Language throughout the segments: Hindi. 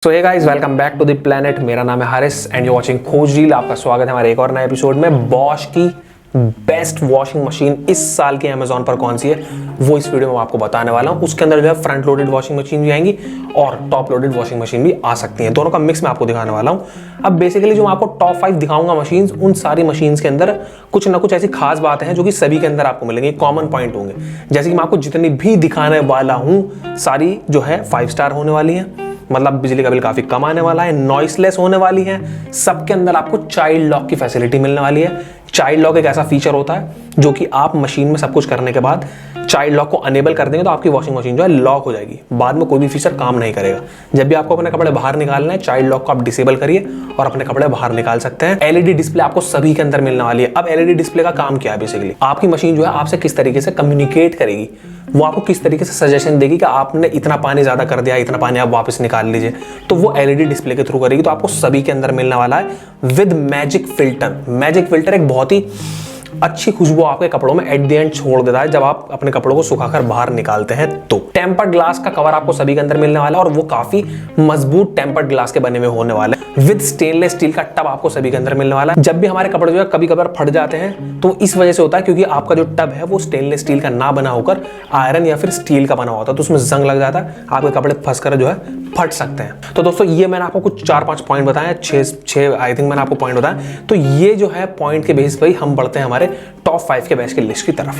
So hey guys, welcome back to the planet. मेरा नाम है हारिस एंड यू वाचिंग खोजडील। आपका स्वागत है हमारे एक और नए एपिसोड में। बॉश की बेस्ट वॉशिंग मशीन इस साल की अमेजोन पर कौन सी है वो इस वीडियो में आपको बताने वाला हूँ। उसके अंदर जो है फ्रंट लोडेड वॉशिंग मशीन भी आएंगी और टॉप लोडेड वॉशिंग मशीन भी आ सकती है। दोनों का मिक्स मैं आपको दिखाने वाला हूँ। अब बेसिकली जो मैं आपको टॉप 5 दिखाऊंगा मशीन, उन सारी मशीन के अंदर कुछ ना कुछ ऐसी खास बातें हैं जो कि सभी के अंदर आपको मिलेंगे, कॉमन पॉइंट होंगे। जैसे कि मैं आपको जितनी भी दिखाने वाला हूँ सारी जो है 5 स्टार होने वाली है, मतलब बिजली का बिल काफी कम आने वाला है, नॉइसलेस होने वाली है। सबके अंदर आपको चाइल्ड लॉक की फैसिलिटी मिलने वाली है। चाइल्ड लॉक एक ऐसा फीचर होता है जो कि आप मशीन में सब कुछ करने के बाद चाइल्ड लॉक को अनेबल कर देंगे तो आपकी वॉशिंग मशीन जो है लॉक हो जाएगी। बाद में कोई भी फीचर काम नहीं करेगा। जब भी आपको अपने कपड़े बाहर निकालना है, चाइल्ड लॉक को आप डिसेबल करिए और अपने कपड़े बाहर निकाल सकते हैं। एलईडी डिस्प्ले आपको सभी के अंदर मिलने वाली है। अब एलईडी डिस्प्ले का काम क्या है? बेसिकली आपकी मशीन जो है आपसे किस तरीके से कम्युनिकेट करेगी, वो आपको किस तरीके से सजेशन देगी कि आपने इतना पानी ज्यादा कर दिया, इतना पानी आप वापस निकाल लीजिए, तो वो एलईडी डिस्प्ले के थ्रू करेगी। तो आपको सभी के अंदर मिलने वाला है with magic filter. Magic filter एक बहुत ही अच्छी खुशबू आपके कपड़ों में एट द एंड छोड़ देता है जब आप अपने कपड़ों को सुखाकर बाहर निकालते हैं। तो टेम्पर्ड ग्लास का कवर आपको सभी के अंदर मिलने वाला है और वो काफी मजबूत टेम्पर्ड ग्लास के बने हुए होने वाले हैं। विद स्टेनलेस स्टील का टब आपको सभी के अंदर मिलने वाला है। जब भी हमारे कपड़े जो है कभी कभार फट जाते हैं तो इस वजह से होता है क्योंकि आपका जो टब है वो स्टेनलेस स्टील का ना बना होकर आयरन या फिर स्टील का बना होता है, तो उसमें जंग लग जाता है, आपके कपड़े फंसकर जो है फट सकते हैं। तो दोस्तों ये मैंने आपको कुछ 4-5 पॉइंट बताए, 6 आई थिंक मैंने आपको पॉइंट बताया। तो ये जो है पॉइंट के बेसिस पर ही हम बढ़ते हैं हमारे टॉप 5 के बेस्ट की लिस्ट की तरफ।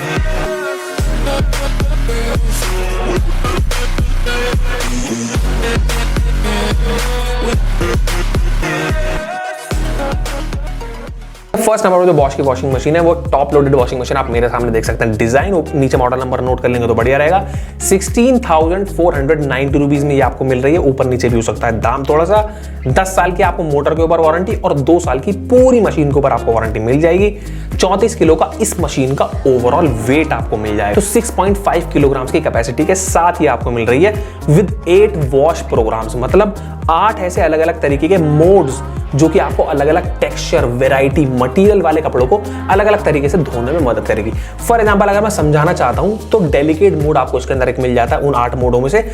फर्स्ट नंबर पर जो बॉश की वॉशिंग मशीन है वो टॉप लोडेड वॉशिंग मशीन आप मेरे सामने देख सकते हैं। डिजाइन नीचे मॉडल नंबर नोट कर लेंगे तो बढ़िया रहेगा। 16,490 रुपीज में ये आपको मिल रही है। ऊपर नीचे भी हो सकता है दाम थोड़ा सा। 10 साल की आपको मोटर के ऊपर वारंटी और 2 साल की पूरी मशीन के ऊपर आपको वारंटी मिल जाएगी। 34 किलो का इस मशीन का ओवरऑल वेट आपको मिल जाएगा। तो 6.5 किलोग्राम की कैपेसिटी के साथ ही आपको मिल रही है विद 8 वॉश प्रोग्राम्स, मतलब 8 ऐसे अलग अलग तरीके के मोड्स जो कि आपको अलग अलग टेक्सचर, वेराइटी, मटेरियल वाले कपड़ों को अलग अलग तरीके से धोने में मदद करेगी। फॉर एग्जांपल अगर मैं समझाना चाहता हूं तो डेलिकेट मोड आपको इसके अंदर एक मिल जाता है उन 8 मोडों में से।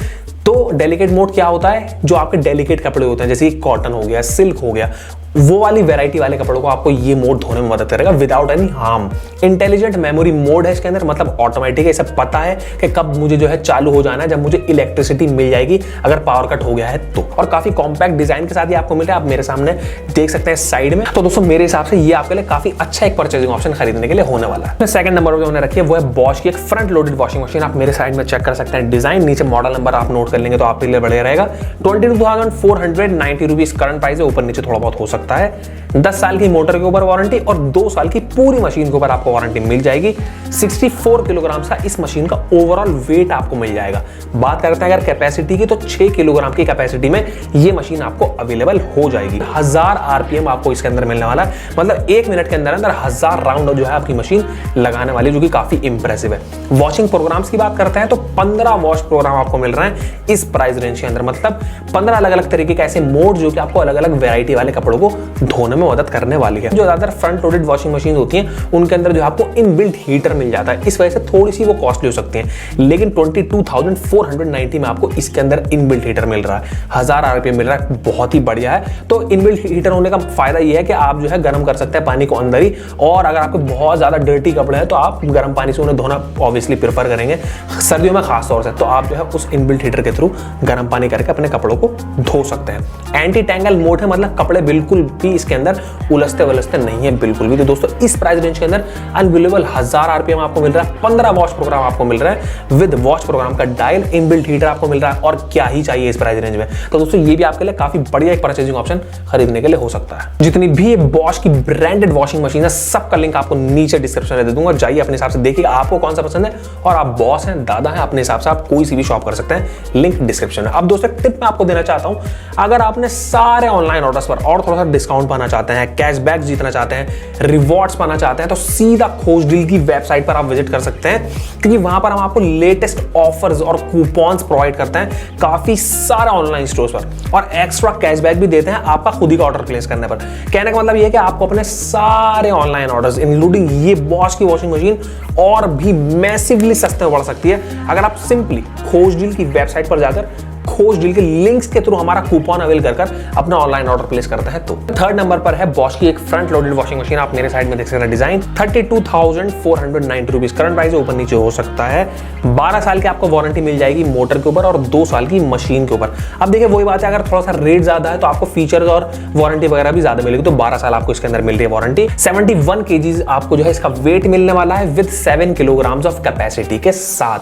तो डेलिकेट मोड क्या होता है? जो आपके डेलिकेट कपड़े होते हैं जैसे कॉटन हो गया, सिल्क हो गया, वो वाली वैरायटी वाले कपड़ों को आपको ये मोड धोने में मदद करेगा without any harm. Intelligent memory mode है इसके अंदर, मतलब ऑटोमेटिक है, सब पता है कि कब मुझे जो है चालू हो जाना है, जब मुझे इलेक्ट्रिसिटी मिल जाएगी अगर पावर कट हो गया है तो। और काफी कॉम्पैक्ट डिजाइन के साथ ही आपको मिल रहा है, आप मेरे सामने देख सकते हैं साइड में। तो दोस्तों मेरे हिसाब से ये आपके लिए काफी अच्छा एक परचेजिंग ऑप्शन खरीदने के लिए होने वाला है। सेकंड नंबर पर जो मैंने रखी है वो है बॉश की एक फ्रंट लोडेड वॉशिंग मशीन। आप मेरे साइड में चेक कर सकते हैं डिजाइन, नीचे मॉडल नंबर आप नोट कर लेंगे तो आपके लिए बढ़िया रहेगा। 22,490 रुपीज करंट प्राइस है, ऊपर नीचे थोड़ा बहुत हो सकता है। 10 साल की मोटर के ऊपर वारंटी और 2 साल की पूरी मशीन के ऊपर आपको वारंटी मिल जाएगी। 64 किलोग्राम का इस मशीन का ओवरऑल वेट आपको मिल जाएगा। बात करते हैं अगर कैपेसिटी की तो 6 किलोग्राम की कैपेसिटी में ये मशीन आपको अवेलेबल हो जाएगी। 1000 आरपीएम आपको इसके अंदर मिलने वाला है, मतलब 1 मिनट के अंदर 1000 राउंड जो है आपकी मशीन लगाने वाली, जो कि काफी इंप्रेसिव है। वॉशिंग प्रोग्राम्स की बात करते हैं तो 15 वॉश प्रोग्राम आपको मिल रहे हैं इस प्राइस रेंज के अंदर, मतलब 15 अलग अलग तरीके के ऐसे मोड जो कि आपको अलग अलग वैरायटी वाले कपड़ों को धोने में मदद करने वाली है। जो ज्यादातर फ्रंट लोडेड वॉशिंग मशीन होती हैं उनके अंदर जो आपको इनबिल्ट हीटर मिल जाता है, इस वजह से थोड़ी सी वो कॉस्टली हो सकती हैं, लेकिन 22,490 में आपको इसके अंदर इनबिल्ट हीटर मिल रहा है। 1000 आरपीएम मिल रहा है, बहुत ही बढ़िया है। तो इनबिल्ट हीटर होने का फायदा ये है कि आप जो है गर्म कर सकते हैं पानी को अंदर ही, और अगर आपके बहुत ज्यादा डर्टी कपड़े हैं तो आप गर्म पानी से उन्हें धोना ऑब्वियसली प्रेफर करेंगे, सर्दियों में खास तौर से, तो आप जो है उस इनबिल्ट हीटर के थ्रू गर्म पानी करके अपने कपड़ों को धो सकते हैं। एंटी टैंगल मोड है, मतलब कपड़े बिल्कुल भी इसके अंदर उलझते वलझते नहीं है बिल्कुल भी। तो दोस्तों इस प्राइस रेंज के अंदर अनबिलीवेबल 1000 आरपीएम आपको मिल रहा है, 15 वॉश प्रोग्राम आपको मिल रहा है विद वॉश प्रोग्राम का डायल, इनबिल्ट हीटर आपको मिल रहा है, और क्या ही चाहिए इस प्राइस रेंज में। तो दोस्तों ये भी आपके लिए काफी बढ़िया एक परचेजिंग ऑप्शन खरीदने के लिए हो सकता है। जितनी भी ये बॉश की ब्रांडेड वॉशिंग मशीन है सबका लिंक आपको नीचे डिस्क्रिप्शन में दे दूंगा, जाइए अपने हिसाब से देखिए आपको कौन सा पसंद है, और आप बॉस हैं, दादा हैं, अपने हिसाब से आप कोई सी भी शॉप कर सकते हैं, लिंक डिस्क्रिप्शन में। अब दोस्तों टिप मैं आपको देना चाहता हूं, अगर आपने सारे ऑनलाइन ऑर्डर्स पर और थोड़ा सा डिस्काउंट पाना चाहते हैं, कैशबैक जीतना चाहते हैं, रिवॉर्ड्स पाना चाहते हैं, तो सीधा खोजडील की वेबसाइट पर आप विजिट कर सकते हैं, क्योंकि वहां पर हम आपको लेटेस्ट ऑफर्स और कूपन्स प्रोवाइड करते हैं काफी सारे ऑनलाइन स्टोर्स पर, और एक्स्ट्रा कैशबैक भी देते हैं आपका खुद ही का ऑर्डर प्लेस करने पर। कहने का मतलब यह है कि आपको अपने सारे ऑनलाइन ऑर्डर्स इंक्लूडिंग ये बॉश की वॉशिंग मशीन और भी मैसिवली सस्ते में पड़ सकती है अगर आप सिंपली खोजडील की वेबसाइट पर जाकर खोज डील के लिंक्स के थ्रू हमारा कूपन अवेल कर अपना ऑनलाइन ऑर्डर प्लेस करते हैं। तो थर्ड नंबर पर है बॉश की एक फ्रंट लोडेड वॉशिंग मशीन। आप मेरे साइड में देख सकते हैं डिजाइन 32,490 रुपीज करंट प्राइस है, ऊपर नीचे हो सकता है। 12 साल की आपको वारंटी मिल जाएगी मोटर के ऊपर और 2 साल की मशीन के ऊपर। अब देखिए वही बात है, अगर थोड़ा सा रेट ज्यादा है तो आपको फीचर्स और वारंटी वगैरह भी ज्यादा मिलेगी। तो 12 साल आपको इसके अंदर मिल रही है वारंटी। 71 kg आपको जो है इसका वेट मिलने वाला है विद 7 किलोग्राम्स ऑफ कैपेसिटी के साथ।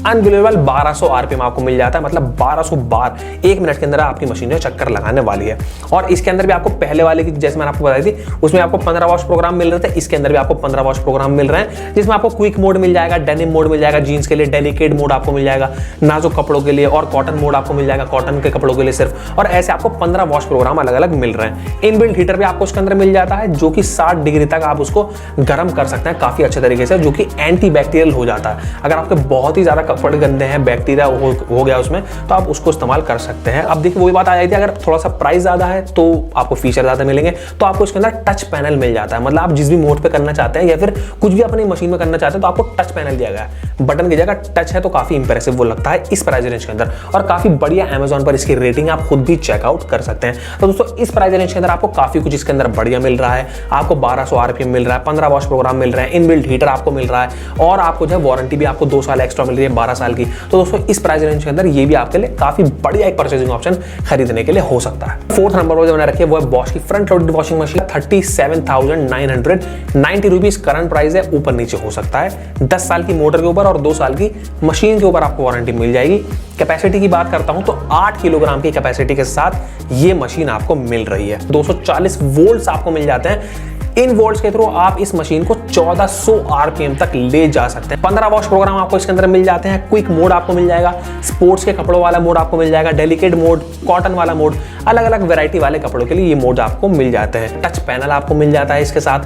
अनबिलीवेबल 1200 आरपीएम आपको मिल जाता है, मतलब 1200 बार 1 मिनट के अंदर आपकी मशीन जो चक्कर लगाने वाली है। और इसके अंदर भी आपको पहले वाले की जैसे मैंने आपको बताई थी उसमें आपको 15 वॉश प्रोग्राम मिल रहे थे, इसके अंदर भी आपको 15 वॉश प्रोग्राम मिल रहे हैं, जिसमें आपको क्विक मोड मिल जाएगा, डेनिम मोड मिल जाएगा जीन्स के लिए, डेलिकेट मोड आपको मिल जाएगा नाजुक कपड़ों के लिए, और कॉटन मोड आपको मिल जाएगा कॉटन के कपड़ों के लिए सिर्फ। और ऐसे आपको 15 वॉश प्रोग्राम अलग अलग मिल रहे हैं। इनबिल्ट हीटर भी आपको उसके अंदर मिल जाता है जो कि 60 डिग्री तक आप उसको गर्म कर सकते हैं काफी अच्छे तरीके से, जो कि एंटी बैक्टीरियल हो जाता है। अगर आपके बहुत ही ज्यादा कपड़े गंदे हैं, बैक्टीरिया हो गया उसमें, तो आप उसको इस्तेमाल कर सकते हैं। अब देखिए वही बात आ जाती है, अगर थोड़ा सा प्राइस ज्यादा है तो आपको फीचर ज्यादा मिलेंगे, तो आपको इसके अंदर टच पैनल मिल जाता है। मतलब आप जिस भी मोड पे करना चाहते हैं या फिर कुछ भी अपनी मशीन में करना चाहते हैं तो आपको टच पैनल दिया गया है, बटन की जगह टच है, तो काफी इंप्रेसिव वो लगता है इस प्राइस रेंज के अंदर। और काफी बढ़िया अमेजॉन पर इसकी रेटिंग आप खुद भी चेकआउट कर सकते हैं। तो दोस्तों इस प्राइस रेंज के अंदर आपको काफी कुछ इसके अंदर बढ़िया मिल रहा है। आपको 1200 आरपीएम मिल रहा है, 15 वॉश प्रोग्राम मिल रहे हैं, इनबिल्ट हीटर आपको मिल रहा है, और आपको जो है वारंटी भी आपको 2 साल एक्स्ट्रा मिल रही है 12 साल की। तो दोस्तों इस प्राइस रेंज के अंदर ये भी आपके लिए काफी बढ़िया एक परचेजिंग ऑप्शन खरीदने के लिए हो सकता है। फोर्थ नंबर पर जो मैंने रखी है वो है बॉश की front loaded washing machine. 37,990 rupees current price है, ऊपर नीचे हो सकता है। 10 साल की मोटर के ऊपर और 2 साल की मशीन के ऊपर आपको वारंटी मिल जाएगी। कैपेसिटी की बात करता हूं तो 8 किलोग्राम की कैपेसिटी के साथ ये मशीन आपको मिल रही है। 240 वोल्ट्स आपको मिल जाते हैं। इन वोल्ट्स के थ्रू आप इस मशीन को 1400 आरपीएम तक ले जा सकते हैं। 15 वॉश प्रोग्राम आपको इसके अंदर मिल जाते हैं। क्विक मोड आपको मिल जाएगा, स्पोर्ट्स के कपड़ों वाला मोड आपको मिल जाएगा, डेलिकेट मोड, कॉटन वाला मोड, अलग अलग वैरायटी वाले कपड़ों के लिए ये मोड आपको मिल जाते हैं। टच पैनल आपको मिल जाता है इसके साथ।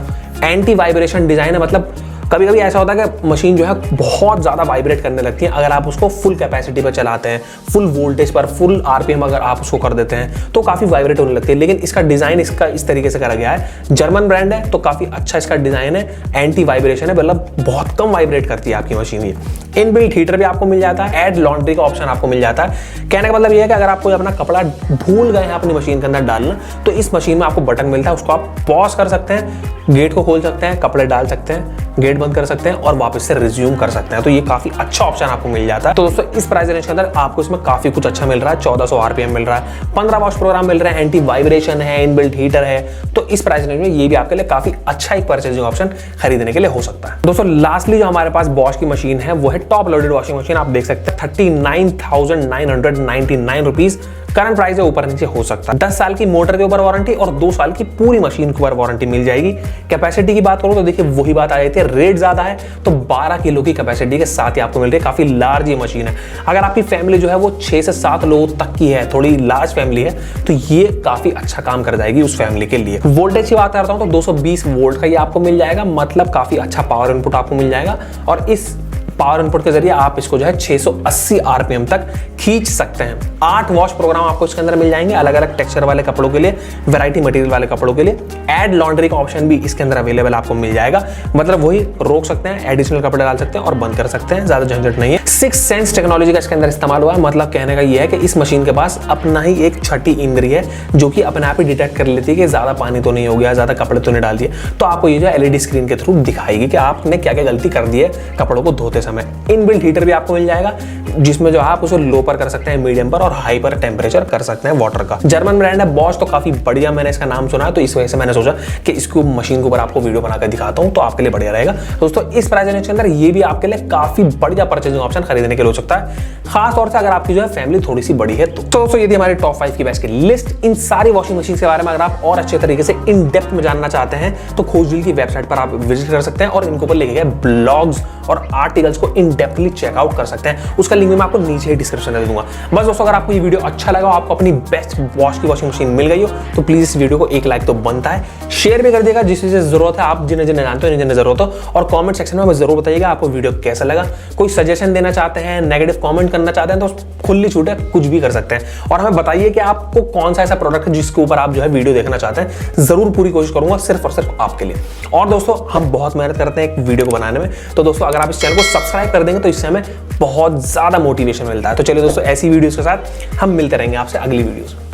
एंटी वाइब्रेशन डिजाइन है, मतलब कभी कभी ऐसा होता है कि मशीन जो है बहुत ज्यादा वाइब्रेट करने लगती है अगर आप उसको फुल कैपेसिटी पर चलाते हैं, फुल वोल्टेज पर, फुल आरपीएम अगर आप उसको कर देते हैं तो काफी वाइब्रेट होने लगती है। लेकिन इसका डिजाइन इसका इस तरीके से करा गया है, जर्मन ब्रांड है तो काफी अच्छा इसका डिजाइन है, एंटी वाइब्रेशन है, मतलब बहुत कम वाइब्रेट करती है आपकी मशीन ये। इनबिल्ट हीटर भी आपको मिल जाता है, ऐड लॉन्ड्री का ऑप्शन आपको मिल जाता है। कहने का मतलब ये है कि अगर आप कोई अपना कपड़ा भूल गए हैं अपनी मशीन के अंदर डालना, तो इस मशीन में आपको बटन मिलता है, उसको आप पॉज कर सकते हैं, गेट को खोल सकते हैं, कपड़े डाल सकते हैं, गेट बंद कर सकते हैं और वापस से रिज्यूम कर सकते हैं। तो ये काफी अच्छा ऑप्शन आपको मिल जाता है। तो दोस्तों इस प्राइस रेंज के अंदर आपको इसमें काफी कुछ अच्छा मिल रहा है। 1400 आरपीएम मिल रहा है, 15 वॉश प्रोग्राम मिल रहे हैं, एंटी वाइब्रेशन है, इनबिल्ट हीटर है। तो इस प्राइस रेंज में ये भी आपके लिए काफी अच्छा एक परचेजिंग ऑप्शन खरीदने के लिए हो सकता है। दोस्तों लास्टली जो हमारे पास बॉश की मशीन है वो है टॉप लोडेड वॉशिंग मशीन। आप देख सकते हैं 39,999 रुपीज करंट प्राइस है, ऊपर नीचे हो सकता है। 10 साल की मोटर के ऊपर वारंटी और 2 साल की पूरी मशीन के ऊपर वारंटी मिल जाएगी। कैपेसिटी की बात करूं तो देखिए वही बात आ जाती है, रेट ज्यादा है तो 12 किलो की कैपेसिटी के साथ ही आपको मिल रही है। काफी लार्ज ये मशीन है। अगर आपकी फैमिली जो है वो 6 से 7 लोगों तक की है, थोड़ी लार्ज फैमिली है, तो ये काफी अच्छा काम कर जाएगी उस फैमिली के लिए। वोल्टेज की बात करता हूं तो 220 वोल्ट का ये आपको मिल जाएगा, मतलब काफी अच्छा पावर इनपुट आपको मिल जाएगा। और इस पावर इनपुट के जरिए आप इसको जो है 680 आरपीएम तक खींच सकते हैं। 8 वॉश प्रोग्राम आपको इसके अंदर मिल जाएंगे, अलग अलग टेक्सचर वाले कपड़ों के लिए, वैरायटी मटेरियल वाले कपड़ों के लिए। ऐड लॉन्ड्री का ऑप्शन भी इसके अंदर अवेलेबल आपको मिल जाएगा, मतलब वही रोक सकते हैं, एडिशनल कपड़े डाल सकते हैं और बंद कर सकते हैं, ज्यादा झंझट नहीं है। 6 सेंस टेक्नोलॉजी का इसके अंदर इस्तेमाल हुआ है, मतलब कहने का यह है कि इस मशीन के पास अपना ही एक छठी इंद्री है जो कि अपने आप ही डिटेक्ट कर लेती है कि ज्यादा पानी तो नहीं हो गया, ज्यादा कपड़े तो नहीं डाल दिए, तो आपको ये जो एलईडी स्क्रीन के थ्रू दिखाएगी कि आपने क्या क्या गलती कर दी है कपड़ों को धोते समय। इनबिल्ट हीटर भी आपको मिल जाएगा जिसमें जो आप उसे लो पर कर सकते हैं, मीडियम पर और हाई पर टेम्परेचर कर सकते हैं वाटर का। जर्मन ब्रांड है बॉश, तो काफी बढ़िया मैंने इसका नाम सुना है, तो इस वजह से मैंने सोचा कि इसको मशीन के ऊपर आपको वीडियो बनाकर दिखाता हूं तो आपके लिए बढ़िया रहेगा। दोस्तों इस प्राइस रेंज के अंदर ये भी आपके लिए काफी बढ़िया परचेजिंग ऑप्शन खरीदने के लिए हो सकता है, खास तौर से अगर आपकी जो है फैमिली थोड़ी सी बड़ी है तो। दोस्तों ये थी हमारी टॉप 5 की बेस्ट की लिस्ट। इन सारी वॉशिंग मशीन के बारे में अगर आप और अच्छे तरीके से इन डेप्थ में जानना चाहते हैं तो खोजडील की वेबसाइट पर आप विजिट कर सकते हैं और इनके ऊपर लिखे गए ब्लॉग्स और आर्टिकल्स को इन डेप्थली चेकआउट कर सकते हैं। उसका लिंक मैं आपको नीचे ही डिस्क्रिप्शन में दे दूंगा। बस दोस्तों अगर आपको ये वीडियो अच्छा लगा, आपको अपनी बेस्ट बॉश की वॉशिंग मशीन मिल गई हो तो प्लीज इस वीडियो को एक लाइक तो बनता है, शेयर भी कर दिएगा जिस चीज जरूरत है, आप जिन्हें जिन्हें जानते हो जिन्हें जरूरत हो, और कमेंट सेक्शन में जरूर बताइएगा आपको वीडियो कैसा लगा। कोई सजेशन देना चाहते हैं, नेगेटिव कमेंट करना चाहते हैं तो खुली छूट है, कुछ भी कर सकते हैं। और हमें बताइए कि आपको कौन सा ऐसा प्रोडक्ट है जिसके ऊपर आप जो है वीडियो देखना चाहते हैं, जरूर पूरी कोशिश करूंगा सिर्फ और सिर्फ आपके लिए। और दोस्तों हम बहुत मेहनत करते हैं एक वीडियो को बनाने में, तो दोस्तों अगर अगर आप इस चैनल को सब्सक्राइब कर देंगे तो इससे हमें बहुत ज़्यादा मोटिवेशन मिलता है। तो चलिए दोस्तों, ऐसी वीडियोस के साथ हम मिलते रहेंगे आपसे अगली वीडियोस में।